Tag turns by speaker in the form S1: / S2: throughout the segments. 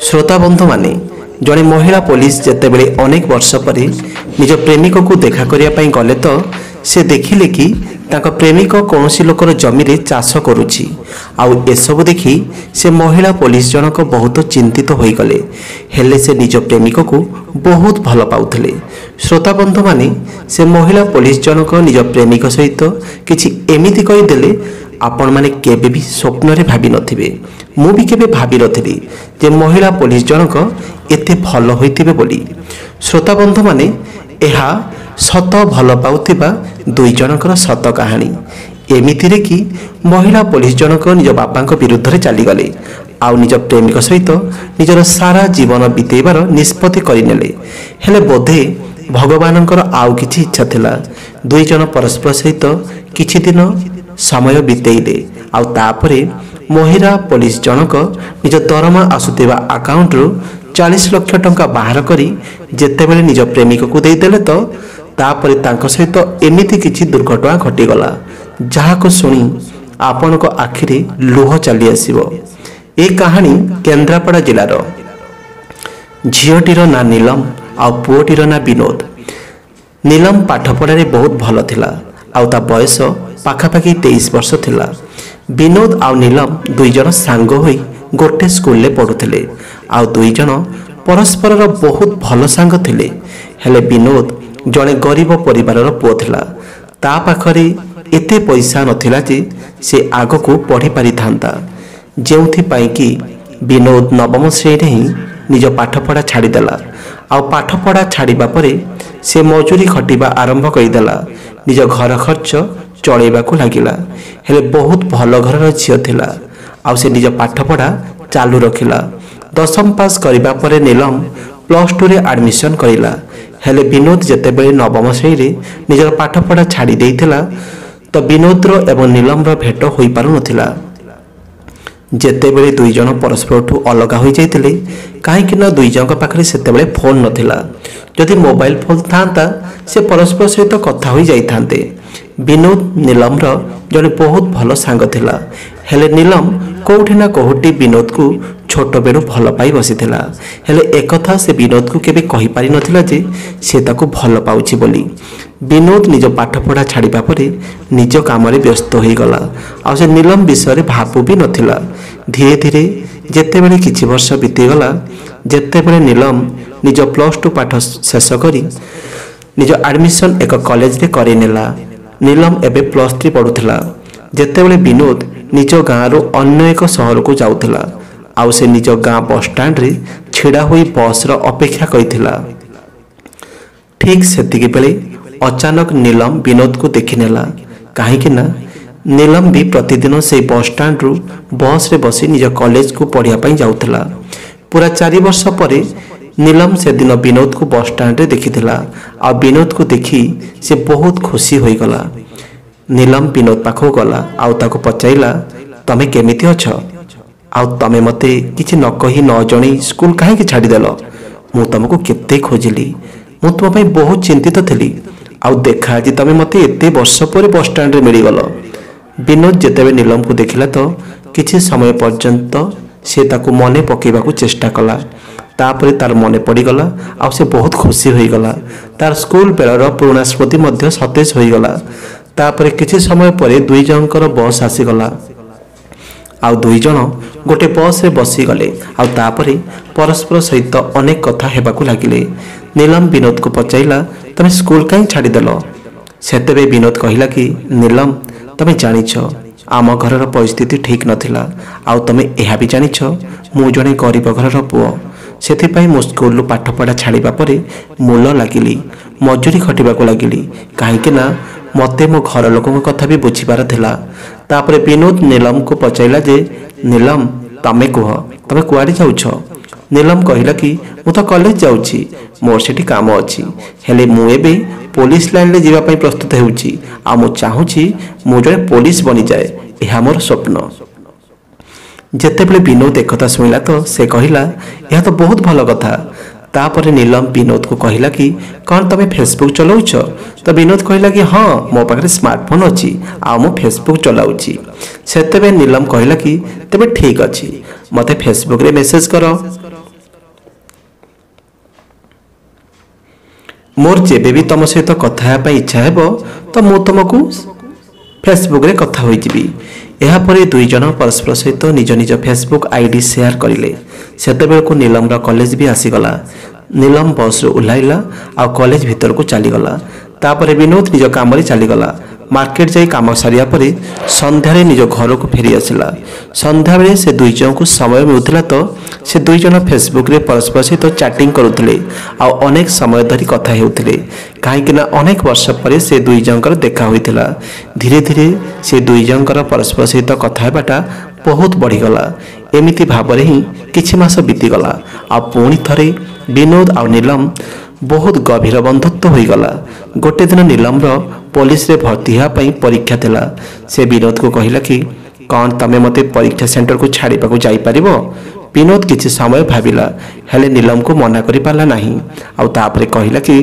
S1: श्रोता बंधु माने जड़े महिला पुलिस जितेबले अनेक वर्ष पर निज प्रेमिक को देखा करने गले तो से देखिले कि ताका प्रेमिक कौन लोकर जमी रे चाष करुछि आउ एसबु देखि से महिला पुलिस जनक बहुत चिंतित हो गले हेले से निज प्रेमिक को बहुत भल पाउथले। श्रोता बंधु माने से महिला पुलिस जनक निज प्रेमिक सहित किछि एमिति कहिदेले आपण माने केबे भी स्वप्न रे भाबी नथिबे मु भी केबे भाबी नथिली जे महिला पुलिस जनक एते भल होइतिबे बोली। श्रोता बंधु माने एहा सत भल पाउथिबा दुई जनकर सत कहानी एमिति रे कि महिला पुलिस जनक निज बापा विरुद्ध रे चली गले आउ निज प्रेमिक सहित निजर सारा जीवन बितेबार निष्पत्ति करिनेले हेले बोधे भगवानंकर आउ किछि इच्छा थिला दुई जन परस्पर सहित किछि दिन समय बितेइले आउ तापरे महिला पुलिस जनक निज दरमा आसुथिबा अकाउंट रु 40 लाख टंका बाहर करी जेतेबेले निज प्रेमिक को देदेले तो तापरे तांको सहित एमिति किछि दुर्घटना घटिगला जहाको सुनी आपनको आखिरे लुह चली आसीबो। ए कहानी केन्द्रापड़ा जिलार झीटीर ना नीलम आ पुओटीर ना विनोद। नीलम पाठपढ़ारे बहुत भल थिला आउ ता बयस पाखापाखि 23 वर्ष थिला। विनोद आ नीलम दुई जन सांग होई गोटे स्कूल ले पढ़ुथिले आउ दुई जन परस्पर बहुत भल सांग थिले हेले विनोद जड़े गरीब परिवार पुओ थिला ता पाखरे एते पैसा नथिला जे से आग को पढ़ी पारि थांता जेउथि पाई कि विनोद नवम श्रेणी ही निज पाठपढ़ा छाड़ीदेला आउ पाठपढ़ा छाड़िबा परे से मजूरी खटिबा आरंभ करिदेला निज घर खर्च चलेबाकू लागिला हेले बहुत भल घरर झियो थिला आउ से निज पाठपढ़ा चालू रखिला। 10म पास करिबा परे नीलम +2 रे एडमिशन करिला हेले विनोद जेतेबेले नवम श्रेणी रे निजर पाठपढ़ा छाड़ी देइथिला तो विनोदर एवं नीलमर भेट होई पारु नथिला। जेतेबेले दुई जन परस्पर अलग हो जाइतिले काहेकि ना दुई जन पाखरे सेतेबेले फोन नथिला जदि मोबाइल फोन थांता से परस्पर सहित कथा होई जाइथांते। विनोद नीलमर जने बहुत भल सांग थिला हेले नीलम कोठी ना कोठी विनोद को छोट बेलू भल पाई बसीथिला हेले एकथा से विनोद को केबे कहि पारि नथिला जे से ताको भल पाउछि बोली। विनोद निज पाठपढ़ा छाड़िबा परे निज काम रे व्यस्त होई गला आ से नीलम विषय रे भाबु भी नथिला। धीरे धीरे जेतेबेले किछि वर्ष बीती गला जेतेबेले नीलम निज +2 पाठ शेष करी निज एडमिशन एक कॉलेज रे करि नेला। नीलम एबे +3 पढ़ुथिला जेतेबेले विनोद निज गाँव रु अन्य एक शहर को जाउथिला आउ से निज गाँ बस स्टैंड रे छिड़ा होई बस रो अपेक्षा करिथिला। ठीक सेतिके बेले अचानक नीलम विनोद को देखिनेला काहेकि ना नीलम भी प्रतिदिन से बस स्टैंड रु बस रे बसी निज कॉलेज को पढ़िया पई जाउथिला। पूरा 4 वर्ष परे नीलम से दिन विनोद को बस स्टैंड रे देखिथिला आ विनोद को देखी से बहुत खुशी होई गला। नीलम विनोद पाखो गला आउ ताको पचाइला तमे केमिति अछ आउ तमे मते किछि न कहि न जणी स्कूल काहे कि छाडी देलो मु तुमको केते खोजिली मु तुम पई बहुत चिंतित थली आउ देखा जे तमे मते एते वर्ष पर बस स्टैंड रे मिली गलो। विनोद जेतेबे नीलम को देखिला तो किछि समय पर्यंत से ताको मने पकेबा को चेष्टा कला तापरे तार मने पड़ी गला आउ से बहुत खुशी होई गला। तार स्कूल बेलर पुराना स्मृति मध्य सतेज होई गला। तापरे किछि समय परे दुई जनकर बस आसी गला आउ दुई जन गोटे बस रे बसी गले आउ तापरे परस्पर सहित अनेक कथा हेबाकू लागिले। नीलम विनोद को पचाइला तमे स्कूल काई छाड़ी देलो सेतेबे विनोद कहिला कि नीलम तमे जानिछ आम घरर परिस्थिति ठीक नथिला आउ तमे एहा भी जानिछ मु जने गरीब घरर पुओ सेथिपाई मो स्कूल पाठपढ़ा छाड़िबा परे मूल लागिली मजूरी खटिबाकू लागिली काहेकि ना मते मो घर लोकों कथा भी बुझीबार थिला। तापरे विनोद नीलम को पचाइला जे नीलम तमे कुह तमे कुआडी जाउछ। नीलम कहिला कि मु तो कॉलेज जाउछि मोर सेठी काम अछि हेले मु एबे पुलिस लाइन ले जीवा पई प्रस्तुत हेउछि आ मु चाहूछि मु जने पुलिस बनि जाए एहा मोर स्वप्न। जेतेबेले विनोद एकथा सुनिला तो से कहिला यह तो बहुत भल कथा। तापरे नीलम विनोद को कहिला कि कौन तमे फेसबुक चलाउछ तो विनोद कहिला कि हाँ मो पाखरे स्मार्टफोन अछि आ मो फेसबुक चलाउछि। सेतेबे नीलम कहिला कि तबे ठीक अछि मते फेसबुक रे मेसेज करो। मोर जेबे भी तुम सहित कथा हेबा इच्छा हेब तो मु तुमको फेसबुक रे कथा होइजिबी। एहापरे दुई जन परस्पर सहित निज निज फेसबुक आईडी शेयर करिले। सेतेबेलको नीलम कॉलेज भी आसीगला। नीलम बस ओह्लाइला आ कॉलेज भीतर को चलीगला। तापर विनोद निज काम रे चलीगला। मार्केट जाई काम सारिया परे संध्यारे निज घर को फेरी आसिला। संध्या बेले से दुई जन को समय मिलुथिला तो से दुई जन फेसबुक रे परस्पर सहित चैटिंग करुथिले आ अनेक समय धरी कथा हेउथिले। काहेकि ना अनेक वर्ष परे से दुई जनकर देखा होइथिला। धीरे धीरे से दुई जनकर परस्पर सहित कथा हेबाटा बहुत बढ़ीगला। एमिति भावरे ही किछि मास बीतीगला। आ पुणी थरे विनोद आ नीलम बहुत गभीर बंधुत्व होईगला। गोटे दिन नीलम पुलिस रे भर्ती होगापी परीक्षा थिला। से विनोद को कहला कि कौन तमे मते परीक्षा सेंटर को छाड़ीबा को जाई परिबो। विनोद किछि समय भाबिला हेले नीलम को मना करि पाला नाही। आ तापरे कहला कि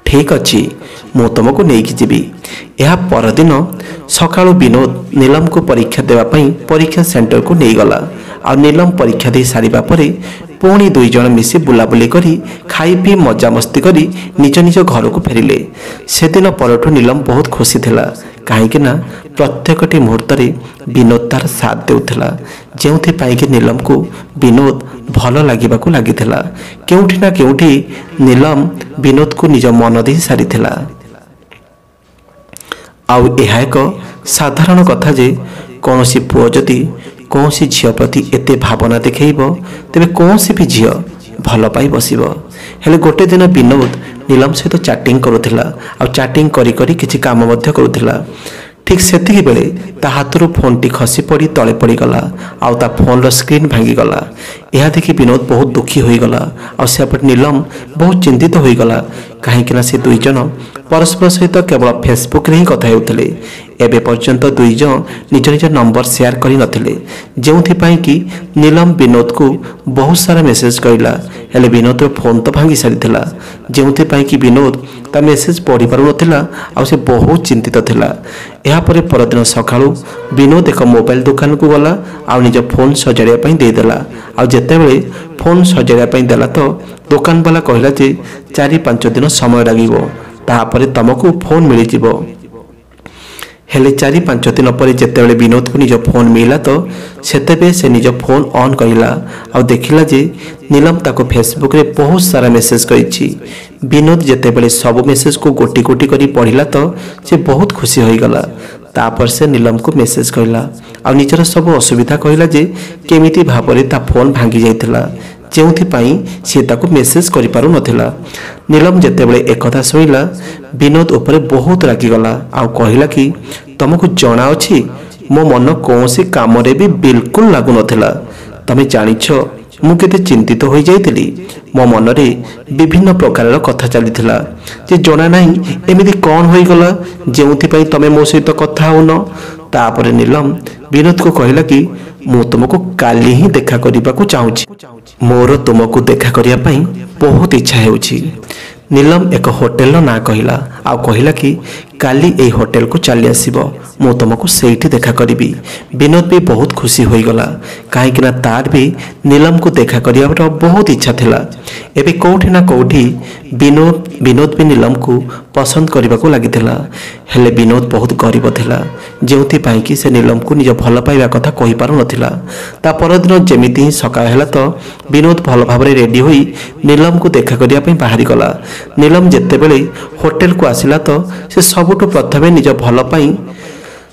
S1: ठीक अछि मु तुमको नेकी जीवी। यह परदिन सकाळु विनोद नीलम को परीक्षा देवा पई परीक्षा सेंटर को नहीं गला। आ नीलम परीक्षा दे सारिबा परे पुणी दुई जन मिसी बुलाबुली करी खाई पी मजा मस्ती करी निज निज घर को फेरिले। से दिन परठु नीलम बहुत खुशी थिला। काहेकि ना प्रत्येकटी मुहूर्त रे विनोद तार साथ देउथिला। जेउथि पाई कि नीलम को विनोद भल लागिबाकू लागिथिला। केउठी ना केउठी नीलम विनोद को निज मन दे सारिथिला। आउ एहा एक साधारण कथा जे कौनसी पुओ जदि कौनसी झील प्रति एते भावना देखैब तेबे कौनसी भी झील भल पाई बसिब। हेले गोटे दिन विनोद नीलम सहित चैटिंग करुथिला। आ चैटिंग करी करी किछि काम मध्य करुथिला। ठीक सेतिकी बेले ता हाथरू फोन टी खसी पड़ी तले पड़ीगला। आउ ता फोन रो स्क्रीन भांगीगला। यह देखि विनोद बहुत दुखी होईगला। आ सेपट नीलम बहुत चिंतित होईगला। काहेकि ना से दुई जन परस्पर सहित केवल फेसबुक रे ही कथा हेउथिले। एबे पर्यंत दुई जन निज निज नंबर शेयर करि नथिले। जेउथि पाई कि नीलम विनोद को बहुत सारा मेसेज कइला। हेले विनोद रो फोन तो भांगी सारिथिला। जेउथि पाई कि विनोद ता मेसेज पढ़ी पारु नथिला। आ से बहुत चिंतित थिला। एहा परे परदिन सकाळु विनोद एक मोबाइल दुकान को गला। आ निज फोन सजाड़िया पई दे देला। आ जेतेबेले फोन सजाड़िया पई देला तो दुकान वाला कहला जे 4-5 दिन समय लागिबो तापरे तुमको फोन मिल जिवो। हेले 4-5 दिन पर जेतेबेले विनोद को निज फोन मिला तो सेतेबे से निज फोन ऑन करिला। आ देखिला जे नीलम ताको फेसबुक रे बहुत सारा मेसेज करिछि। विनोद जेतेबेले सब मेसेज को गोटी गोटी करी पढ़िला तो से बहुत खुशी होईगला। तापर से नीलम को मेसेज कहिला। आ निजर सब असुविधा कहिला जे केमिति भाबरे ता फोन भांगी जाइथिला। जेउथि पाई से ताको मेसेज करि पारु नथिला। नीलम जेतेबेले एकथा सुनिला विनोद ऊपर बहुत रागिगला। आ कहिला कि तुमको जणा अछि मो मन कोनसी काम रे भी बिल्कुल लागु नथिला। तमे जानिछ मु केते चिंतित होई जाइतिली। मो मन रे विभिन्न प्रकार कथा चलीथिला जे जणा नाही एमिति कोन होई गला जेउथि पाई तमे मो सहित कथा होनो। तापरे नीलम विनोद को कहला कि मु तुमको काली ही देखा करिबा को चाहूची। मोर तुमको देखा करिया पई बहुत इच्छा हेउची। नीलम एक होटल ना कहला। आ कहला कि काली ए होटल को चली आसीबो मु तुमको सेठी देखा करिबी। विनोद भी बहुत खुशी होई गला। काहे कि ना तार भी नीलम को देखा करिया बहुत इच्छा थिला। एबे कोठी ना कोठी विनोद भी नीलम को पसंद करबा को लागिथिला। हेले विनोद बहुत गरीब थिला। जेउथि पाई कि से नीलम को निज भल पाइबा कथा कहि पारु नथिला। ता परदिन जेमिति ही सकाळ हैला तो विनोद भल भाबरे रेडी होई नीलम को देखा करिया पई बाहरी गला। नीलम जेतेबेले होटल को आसिला तो से सबुठु प्रथमे निज भल पाई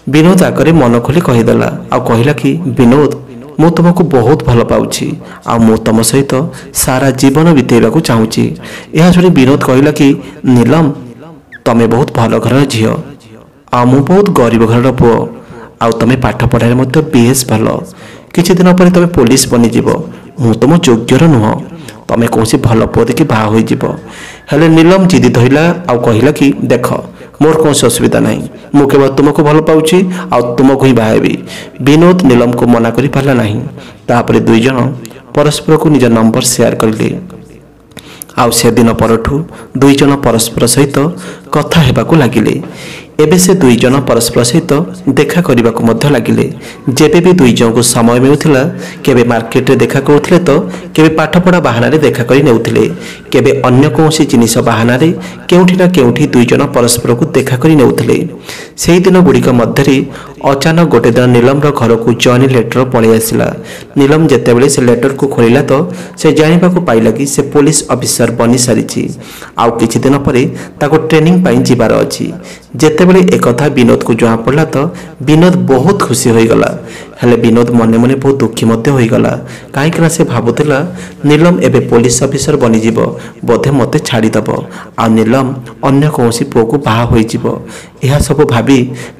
S1: विनोद आगरे मन खोली कहिदेला। आ कहिला कि विनोद मु तुमको बहुत भल पाउछि। आ मु तुम सहित सारा जीवन बितेबा को चाहूछि। यह सुनी विनोद कहिला कि नीलम तमे बहुत भल घर झियो आ मु बहुत गरीब घर पुओ। आ तमे पाठ पढ़ारे मध्य बेस भल। किछि दिन पर तमे पुलिस बनि जिवो। मु तुम योग्यर नुह। तमे कोसी भल पुओ देखि बाहा होई जिवो। हेले नीलम जिदी धइला आ कहिला कि देख मोर कौन असुविधा नहीं। मु केवल तुमको भल पाउछि आ तुमको ही बाहेबी। विनोद नीलम को मना करि पारला नहीं। तापरे दुई जन परस्पर को निज नंबर शेयर करले। आउ से दिन परठु दुई जन परस्पर सहित କଥା ହେବାକୁ ଲାଗିଲେ। ଏବେ ସେ ଦୁଇ ଜଣ ପରସ୍ପର ସହିତ ଦେଖା କରିବାକୁ ମଧ୍ୟ ଲାଗିଲେ। ଯେବେ ବି ଦୁଇ ଜଣଙ୍କୁ ସମୟ ମିଳୁଥିଲା କେବେ ମାର୍କେଟରେ ଦେଖା କରୁଥିଲେ ତ କେବେ ପାଠପଢ଼ା ବାହାନାରେ ଦେଖା କରି ନେଉଥିଲେ, କେବେ ଅନ୍ୟ କୌଣସି ଜିନିଷ ବାହାନାରେ କେଉଁଠି ନା କେଉଁଠି ଦୁଇ ଜଣ ପରସ୍ପରକୁ ଦେଖା କରି ନେଉଥିଲେ। ସେହି ଦିନ ଗୁଡ଼ିକ ମଧ୍ୟରେ ଅଚାନକ ଗୋଟେ ଦିନ ନୀଲମର ଘରକୁ ଜଏନ୍ ଲେଟର ପଳେଇ ଆସିଲା। ନୀଲମ ଯେତେବେଳେ ସେ ଲେଟରକୁ ଖୋଲିଲା ତ ସେ ଜାଣିବାକୁ ପାଇଲା କି ସେ ପୋଲିସ ଅଫିସର ବନି ସାରିଛି। ଆଉ କିଛି ଦିନ ପରେ ତାକୁ ଟ୍ରେନିଂ ପାଇଁ ଯିବାର ଅଛି। ଯେତେବେଳେ ekatha ବିନୋଦକୁ ଜଣାପଡ଼ିଲା ତ ବିନୋଦ ବହୁତ ଖୁସି ହୋଇଗଲା। ହେଲେ ବିନୋଦ ମନେ ମନେ ବହୁତ ଦୁଃଖୀ ମଧ୍ୟ ହୋଇଗଲା, କାହିଁକିନା ସେ ଭାବୁଥିଲା ନୀଲମ ଏବେ ପୋଲିସ ଅଫିସର ବନିଯିବ, ବୋଧେ ମୋତେ ଛାଡ଼ିଦେବ ଆଉ ନୀଲମ ଅନ୍ୟ କୌଣସି ପୁଅକୁ ବାହା ହୋଇଯିବ। ଏହା ସବୁ ଭାବି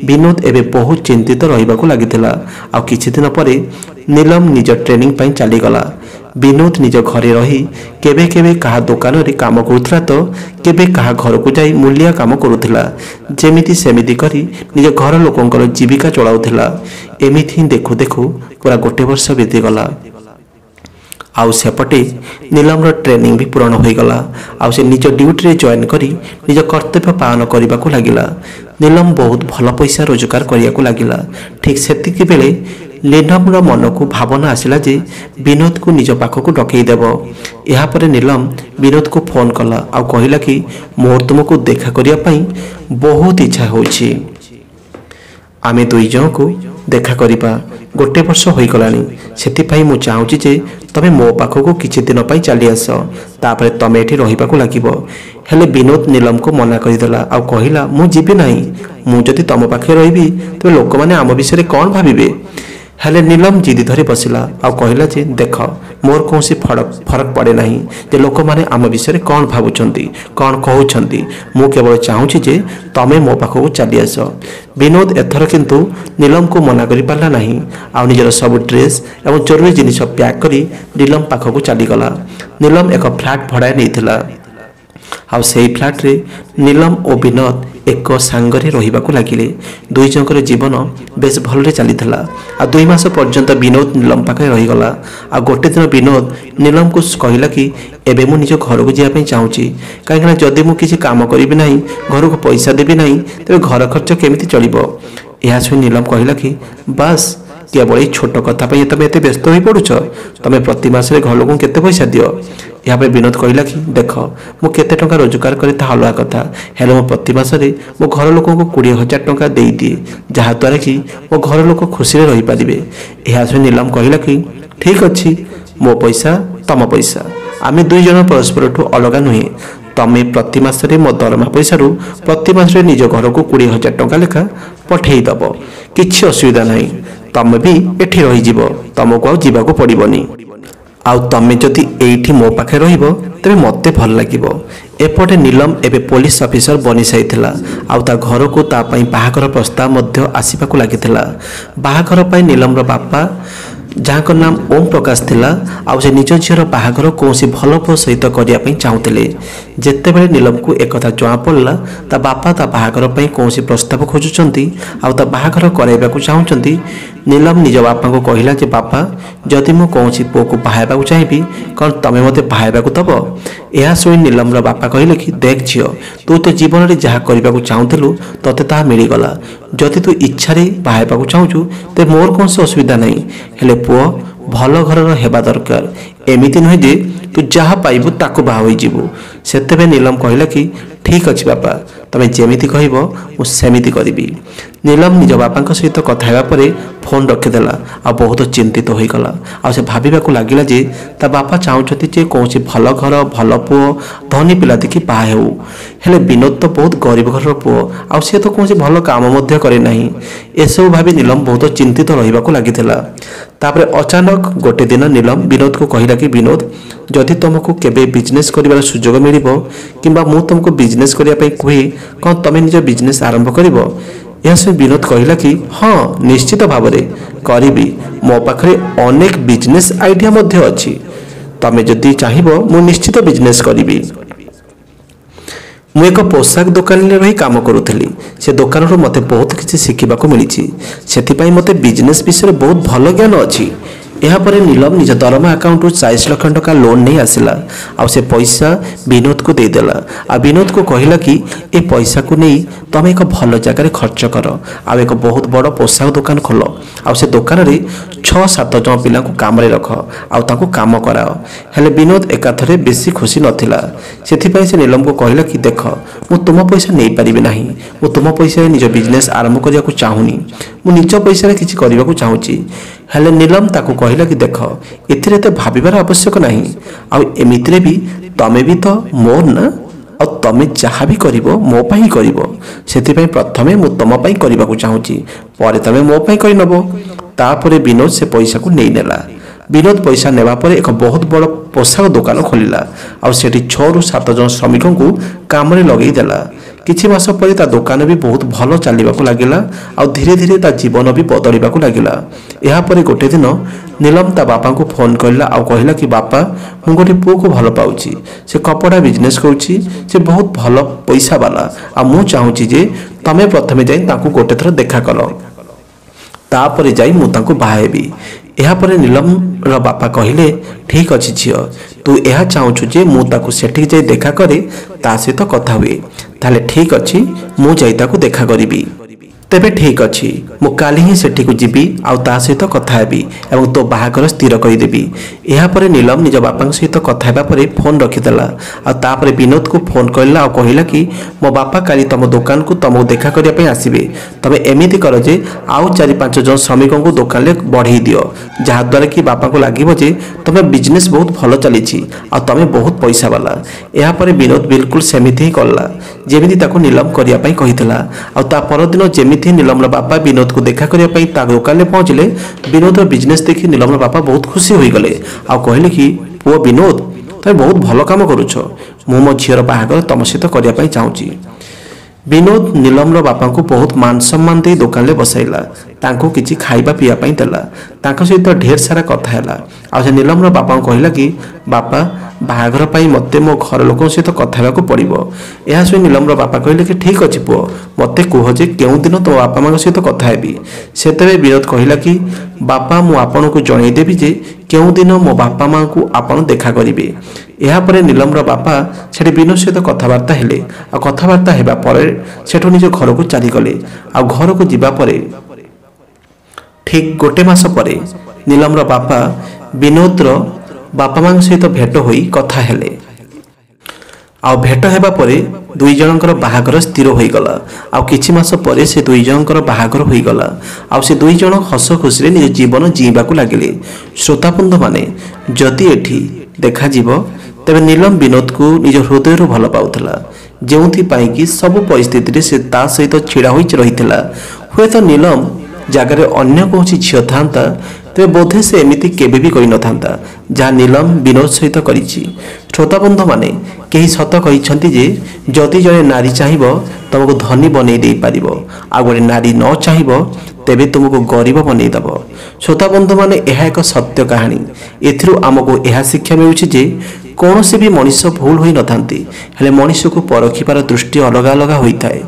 S1: ବିନୋଦ ଏବେ ବହୁତ ଚିନ୍ତିତ ରହିବାକୁ ଲାଗିଥିଲା। ଆଉ କିଛି ଦିନ ପରେ ନୀଲମ ନିଜ ଟ୍ରେନିଂ ପାଇଁ ଚାଲିଗଲା। ବିନୋଦ ନିଜ ଘରେ ରହି କେବେ କେବେ କାହା ଦୋକାନରେ କାମ କରୁଥିଲା ତ କେବେ କାହା ଘରକୁ ଯାଇ ମୂଲିଆ କାମ କରୁଥିଲା। ଯେମିତି ସେମିତି କରି ନିଜ ଘର ଲୋକଙ୍କର ଜୀବିକା ଚଳାଉଥିଲା। ଏମିତି ହିଁ ଦେଖୁ ଦେଖୁ ପୁରା ଗୋଟେ ବର୍ଷ ବିତିଗଲା। ଆଉ ସେପଟେ ନୀଲମର ଟ୍ରେନିଂ ବି ପୂରଣ ହୋଇଗଲା। ଆଉ ସେ ନିଜ ଡ୍ୟୁଟିରେ ଜଏନ୍ କରି ନିଜ କର୍ତ୍ତବ୍ୟ ପାଳନ କରିବାକୁ ଲାଗିଲା। ନୀଲମ ବହୁତ ଭଲ ପଇସା ରୋଜଗାର କରିବାକୁ ଲାଗିଲା। ଠିକ୍ ସେତିକି ବେଳେ ନୀଲମର ମନକୁ ଭାବନା ଆସିଲା ଯେ ବିନୋଦକୁ ନିଜ ପାଖକୁ ଡକେଇଦେବ। ଏହାପରେ ନୀଲମ ବିନୋଦକୁ ଫୋନ୍ କଲା ଆଉ କହିଲା କି ମୋର ତୁମକୁ ଦେଖା କରିବା ପାଇଁ ବହୁତ ଇଚ୍ଛା ହେଉଛି। ଆମେ ଦୁଇ ଜଣକୁ ଦେଖା କରିବା, ଗୋଟେ ବର୍ଷ ହୋଇଗଲାଣି। ସେଥିପାଇଁ ମୁଁ ଚାହୁଁଛି ଯେ ତମେ ମୋ ପାଖକୁ କିଛି ଦିନ ପାଇଁ ଚାଲି ଆସ, ତାପରେ ତମେ ଏଠି ରହିବାକୁ ଲାଗିବ। ହେଲେ ବିନୋଦ ନୀଲମକୁ ମନା କରିଦେଲା ଆଉ କହିଲା ମୁଁ ଯିବି ନାହିଁ। ମୁଁ ଯଦି ତମ ପାଖରେ ରହିବି ତେବେ ଲୋକମାନେ ଆମ ବିଷୟରେ କ'ଣ ଭାବିବେ। ହେଲେ ନୀଲମ ଜିଦି ଧରି ବସିଲା ଆଉ କହିଲା ଯେ ଦେଖ ମୋର କୌଣସି ଫରକ ପଡ଼େ ନାହିଁ ଯେ ଲୋକମାନେ ଆମ ବିଷୟରେ କ'ଣ ଭାବୁଛନ୍ତି, କ'ଣ କହୁଛନ୍ତି। ମୁଁ କେବଳ ଚାହୁଁଛି ଯେ ତମେ ମୋ ପାଖକୁ ଚାଲି ଆସ। ବିନୋଦ ଏଥର କିନ୍ତୁ ନୀଲମକୁ ମନା କରିପାରିଲା ନାହିଁ। ଆଉ ନିଜର ସବୁ ଡ୍ରେସ୍ ଏବଂ ଜରୁରୀ ଜିନିଷ ପ୍ୟାକ୍ କରି ନୀଲମ ପାଖକୁ ଚାଲିଗଲା। ନୀଲମ ଏକ ଫ୍ଲାଟ୍ ଭଡ଼ା ନେଇଥିଲା। ଆଉ ସେହି ଫ୍ଲାଟ୍ରେ ନୀଲମ ଓ ବିନୋଦ ଏକ ସାଙ୍ଗରେ ରହିବାକୁ ଲାଗିଲେ। ଦୁଇ ଜଣଙ୍କର ଜୀବନ ବେଶ ଭଲରେ ଚାଲିଥିଲା। ଆଉ 2 ମାସ ପର୍ଯ୍ୟନ୍ତ ବିନୋଦ ନୀଲମ ପାଖରେ ରହିଗଲା। ଆଉ ଗୋଟେ ଦିନ ବିନୋଦ ନୀଲମକୁ କହିଲା କି ଏବେ ମୁଁ ନିଜ ଘରକୁ ଯିବା ପାଇଁ ଚାହୁଁଛି, କାହିଁକିନା ଯଦି ମୁଁ କିଛି କାମ କରିବି ନାହିଁ, ଘରକୁ ପଇସା ଦେବି ନାହିଁ, ତେବେ ଘର ଖର୍ଚ୍ଚ କେମିତି ଚଳିବ। ଏହା ଶୁଣି ନୀଲମ କହିଲା କି ବାସ୍ କେବଳ ଏଇ ଛୋଟ କଥା ପାଇଁ ତମେ ଏତେ ବ୍ୟସ୍ତ ହୋଇପଡ଼ୁଛ। ତମେ ପ୍ରତି ମାସରେ ଘର ଲୋକଙ୍କୁ କେତେ ପଇସା ଦିଅ। ଏହାପରେ ବିନୋଦ କହିଲା କି ଦେଖ ମୁଁ କେତେ ଟଙ୍କା ରୋଜଗାର କରେ ତାହା ଅଲଗା କଥା, ହେଲେ ମୁଁ ପ୍ରତି ମାସରେ ମୋ ଘର ଲୋକଙ୍କୁ 20,000 ଟଙ୍କା ଦେଇଦିଏ, ଯାହାଦ୍ୱାରା କି ମୋ ଘର ଲୋକ ଖୁସିରେ ରହିପାରିବେ। ଏହା ଶୁଣି ନୀଲମ କହିଲା କି ଠିକ୍ ଅଛି, ମୋ ପଇସା ତମ ପଇସା, ଆମେ ଦୁଇ ଜଣ ପରସ୍ପରଠୁ ଅଲଗା ନୁହେଁ। ତମେ ପ୍ରତି ମାସରେ ମୋ ଦରମା ପଇସାରୁ ପ୍ରତି ମାସରେ ନିଜ ଘରକୁ 20,000 ଟଙ୍କା ଲେଖା ପଠେଇ ଦେବ, କିଛି ଅସୁବିଧା ନାହିଁ। ତମେ ବି ଏଠି ରହିଯିବ, ତମକୁ ଆଉ ଯିବାକୁ ପଡ଼ିବନି। ଆଉ ତମେ ଯଦି ଏଇଠି ମୋ ପାଖରେ ରହିବ ତେବେ ମୋତେ ଭଲ ଲାଗିବ। ଏପଟେ ନୀଲମ ଏବେ ପୋଲିସ ଅଫିସର ବନିସାରିଥିଲା। ଆଉ ତା ଘରକୁ ତା ପାଇଁ ବାହାଘର ପ୍ରସ୍ତାବ ମଧ୍ୟ ଆସିବାକୁ ଲାଗିଥିଲା। ବାହାଘର ପାଇଁ ନୀଲମର ବାପା, ଯାହାଙ୍କ ନାମ ଓମ୍ ପ୍ରକାଶ ଥିଲା, ଆଉ ସେ ନିଜ ଝିଅର ବାହାଘର କୌଣସି ଭଲ ପୁଅ ସହିତ କରିବା ପାଇଁ ଚାହୁଁଥିଲେ। ଯେତେବେଳେ ନୀଲମକୁ ଏକଥା ଜଣାପଡ଼ିଲା ତା ବାପା ତା ବାହାଘର ପାଇଁ କୌଣସି ପ୍ରସ୍ତାବ ଖୋଜୁଛନ୍ତି ଆଉ ତା ବାହାଘର କରାଇବାକୁ ଚାହୁଁଛନ୍ତି, ନୀଲମ ନିଜ ବାପାଙ୍କୁ କହିଲା ଯେ ବାପା ଯଦି ମୁଁ କୌଣସି ପୁଅକୁ ବାହା ହେବାକୁ ଚାହିଁବି କ'ଣ ତମେ ମୋତେ ବାହା ହେବାକୁ ଦେବ। ଏହା ଶୁଣି ନୀଲମର ବାପା କହିଲେ କି ଦେଖ ଝିଅ, ତୁ ତୋ ଜୀବନରେ ଯାହା କରିବାକୁ ଚାହୁଁଥିଲୁ ତୋତେ ତାହା ମିଳିଗଲା। ଯଦି ତୁ ଇଚ୍ଛାରେ ବାହା ହେବାକୁ ଚାହୁଁଛୁ ତେବେ ମୋର କୌଣସି ଅସୁବିଧା ନାହିଁ, ହେଲେ ପୁଅ ଭଲ ଘରର ହେବା ଦରକାର। ଏମିତି ନୁହେଁ ଯେ ତୁ ଯାହା ପାଇବୁ ତାକୁ ବାହା ହୋଇଯିବୁ। ସେତେବେଳେ ନୀଲମ କହିଲା କି ଠିକ୍ ଅଛି ବାପା, ତମେ ଯେମିତି କହିବ ମୁଁ ସେମିତି କରିବି। ନୀଲମ ନିଜ ବାପାଙ୍କ ସହିତ କଥା ହେବା ପରେ ଫୋନ୍ ରଖିଦେଲା ଆଉ ବହୁତ ଚିନ୍ତିତ ହୋଇଗଲା। ଆଉ ସେ ଭାବିବାକୁ ଲାଗିଲା ଯେ ତା ବାପା ଚାହୁଁଛନ୍ତି ଯେ କୌଣସି ଭଲ ଘର, ଭଲ ପୁଅ, ଧନୀ ପିଲା ଦେଖି ବାହା ହେଉ। ହେଲେ ବିନୋଦ ତ ବହୁତ ଗରିବ ଘରର ପୁଅ, ଆଉ ସେ ତ କୌଣସି ଭଲ କାମ ମଧ୍ୟ କରେ ନାହିଁ। ଏସବୁ ଭାବି ନୀଲମ ବହୁତ ଚିନ୍ତିତ ରହିବାକୁ ଲାଗିଥିଲା। ତାପରେ ଅଚାନକ ଗୋଟେ ଦିନ ନୀଲମ ବିନୋଦକୁ କହିଲା କି ବିନୋଦ ଯଦି ତୁମକୁ କେବେ ବିଜନେସ୍ କରିବାର ସୁଯୋଗ ମିଳିବ କିମ୍ବା ମୁଁ ତୁମକୁ ବିଜନେସ୍ କରିବା ପାଇଁ କୁହେ କ'ଣ ତମେ ନିଜ ବିଜନେସ୍ ଆରମ୍ଭ କରିବ। ଏହା ଶୁଣି ବିନୋଦ କହିଲା କି ହଁ ନିଶ୍ଚିତ ଭାବରେ କରିବି, ମୋ ପାଖରେ ଅନେକ ବିଜନେସ୍ ଆଇଡ଼ିଆ ମଧ୍ୟ ଅଛି। ତମେ ଯଦି ଚାହିଁବ ମୁଁ ନିଶ୍ଚିତ ବିଜନେସ୍ କରିବି। ମୁଁ ଏକ ପୋଷାକ ଦୋକାନରେ ରହି କାମ କରୁଥିଲି। ସେ ଦୋକାନରୁ ମୋତେ ବହୁତ କିଛି ଶିଖିବାକୁ ମିଳିଛି। ସେଥିପାଇଁ ମୋତେ ବିଜନେସ୍ ବିଷୟରେ ବହୁତ ଭଲ ଜ୍ଞାନ ଅଛି। यापर नीलम निज दरमा अकाउंट 40 लाख टका लोन नहीं आसला से पैसा विनोद को देदेला आ विनोद को कहला कि ए पैसा को नहीं तुम एक भल जगह खर्च कर आ एक बहुत बड़ पोशाक दुकान खोल आ से दुकान रे 6-7 जन पिला को काम रे रख आ ताको काम कराओ हेले विनोद एकाथरे बेसी खुशी नथिला सेथिपई से नीलम को कहला कि देख मु तुम पैसा नहीं पारिबे नाही मु तुम पैसा निज बिजनेस आरंभ करिया को चाहुनी मु निज पैसा रे किछि करिया को चाहूची हेले नीलम ताको कहला कि देख एथिरे ते भाबिबार आवश्यक नाही आ एमितिरे भी तमे भी तो मोर ना और तमे जहाँ भी करिवो मो पाई करिवो सेथिपई प्रथमे मु तुम पाई करिबा को चाहूची परे तमे मो पाई करि नबो तापरे विनोद से पैसा को नहीं नेला विनोद पैसा नेबा परे एक बहुत बड़ पोशाक दुकान खोलिला और सेठी 6-7 जन श्रमिकों को काम रे लगेई देला किछि मास परे ता दुकान भी बहुत भलो चलिबा को लागिला और धीरे धीरे ता जीवन भी बदलिबा को लागिला या परे गोटे दिन नीलम ता बापा को फोन करला और कहला कि बापा मु गोटे पुओ को भलो पाउची से कपड़ा बिजनेस करूची से बहुत भलो पैसा वाला आ मु चाहूची जे तमे प्रथमे जाई ताको गोटे थर देखा करो तापरे जाई मु ताको बाहेबी यापर नीलम रो बापा कहले ठीक अच्छी झील तू यह चाहूँ जे मु ताको सेठी जाई देखा करे ता सहित कथा हुए ताले ठीक अच्छी मु जाई ताको देखा करिबी तेबे ठीक अच्छी मु काली ही सेठी को जीबी आउ ता सहित कथा हेबी एवं तो बाहागर स्थिर करिदेबी यापर नीलम निज बापा सहित कथा हेबा परे फोन रखिदेला आ तापरे विनोद को फोन करला और कहला कि मो बापा काली तम दुकान को तमको देखा करिया पे आसीबे तमे एमिति कर जे आउ 4-5 जन श्रमिकों को दुकान ले बढ़ई दियो जहा द्वारा कि बापा को लागिबो जे तमे बिजनेस बहुत भलो चलीछि आ तमे बहुत पैसा वाला यापर विनोद बिल्कुल सेमिति ही करला जेमिति ताको नीलम करिया पई कहितला आ ता पर दिन जेमिति नीलम बापा विनोद को देखा करिया पई ता दुकान पहुँचले विनोद बिजनेस देखी नीलम बापा बहुत खुशी हो गले आ कहले कि पुओ विनोद तुम बहुत भल काम करुछ मु मो झीर बाहागर तुम सहित करिया पई चाहूची विनोद नीलम बापा को बहुत मान सम्मान दे दुकान ले बसाइला तांको किछि खाइबा पिया पई देला तांको सहित ढेर सारा कथा हैला आ से नीलम बापा को कहला कि बापा बाहागर पाई मते मो घर लोक सहित कथा हेबाको पड़िबो एहा सुनि नीलम बापा कहले कि ठीक अछि पुओ मते कुह जे केउ दिन तो बापा मां सहित कथा हेबी सेतबे विनोद कहला कि बापा मु आपन को जणै देबी जे केउ दिन मो बापा मां को आपन देखा करिवे एहा परे नीलम बापा सेठी विनोद सहित कथावार्ता हेले आ कथावार्ता हेबा परे सेठो निज घर को चली गले आ घर को जिबा परे ठीक गोटे मास परे नीलम बापा विनोद बापा मां सहित भेट होई कथा हेले आ भेट हेबा परे दुई जनकर बाहागर स्थिर होई गला आ किछि मास परे से दुई जनकर बाहागर होई गला आ से दुई जन हस खुशी रे निज जीवन जीवा को लागिले श्रोताबंध माने जदि एठी देखा जीवो तबे नीलम विनोद को निज हृदय रो भल पाउथला जेउथि पाई कि सब परिस्थिति रे से ता सहित छिड़ा होई रहितला हुए तो नीलम जगार अन्य कौन झील था तेरे बोधे से एमती केबे भी करि न थांता जहाँ नीलम विनोद सहित करिछि श्रोताबंध माने कहीं सत कहिसंती जे जदि जने नारी चाहिबो तुमको धनी बनै दे पारिबो आ गोटे नारी न चाहिबो तेबे तुमको गरीब बनै दबो श्रोताबंध माने यह एक सत्य कहानी एथिरु आमको यह शिक्षा मिलुछि जे कौन से भी मनुष्य भूल होई न थांती हेले मनुष्य को परखिबार दृष्टि अलग अलग होई थाए।